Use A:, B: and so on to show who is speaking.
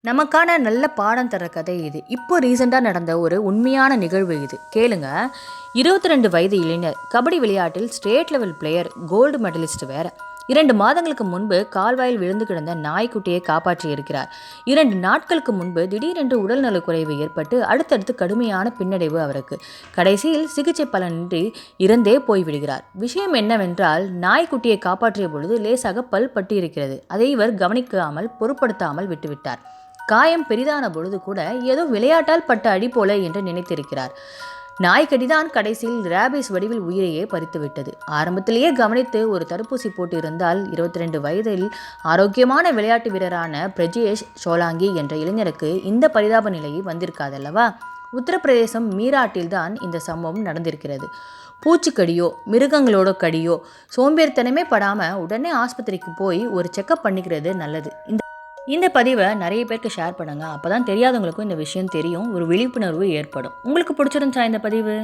A: நமக்கான நல்ல பாடம் தர கதை இது. இப்போ ரீசெண்டாக நடந்த ஒரு உண்மையான நிகழ்வு இது. கேளுங்க. 22 வயது இளைஞர், கபடி விளையாட்டில் state level player, gold medalist வேற. 2 மாதங்களுக்கு முன்பு கால்வாயில் விழுந்து கிடந்த நாய்க்குட்டியை காப்பாற்றி இருக்கிறார். 2 நாட்களுக்கு முன்பு திடீரென்று உடல்நலக்குறைவு ஏற்பட்டு அடுத்தடுத்து கடுமையான பின்னடைவு அவருக்கு. கடைசியில் சிகிச்சை பலனின்றி இறந்தே போய்விடுகிறார். விஷயம் என்னவென்றால், நாய்க்குட்டியை காப்பாற்றிய பொழுது லேசாக பல் பட்டு இருக்கிறது. அதை இவர் கவனிக்காமல் பொருட்படுத்தாமல் விட்டுவிட்டார். காயம் பெரிதான பொழுது கூட ஏதோ விளையாட்டால் பட்ட அடி போல என்று நினைத்திருக்கிறார். நாய்க்கடிதான் கடைசியில் ரேபிஸ் வடிவில் உயிரையே பறித்துவிட்டது. ஆரம்பத்திலேயே கவனித்து ஒரு தடுப்பூசி போட்டு இருந்தால் 22 வயதில் ஆரோக்கியமான விளையாட்டு வீரரான பிரஜேஷ் சோலாங்கி என்ற இளைஞருக்கு இந்த பரிதாப நிலை வந்திருக்காதல்லவா? உத்தரப்பிரதேசம் மீராட்டில் தான் இந்த சம்பவம் நடந்திருக்கிறது. பூச்சிக்கடியோ மிருகங்களோட கடியோ சோம்பேறித்தனமே படாமல் உடனே ஆஸ்பத்திரிக்கு போய் ஒரு செக்கப் பண்ணிக்கிறது நல்லது. இந்த பதிவை நிறைய பேருக்கு ஷேர் பண்ணுங்கள். அப்போ தான் தெரியாதவங்களுக்கும் இந்த விஷயம் தெரியும், ஒரு விழிப்புணர்வு ஏற்படும். உங்களுக்கு பிடிச்சிருந்துச்சா இந்த பதிவு?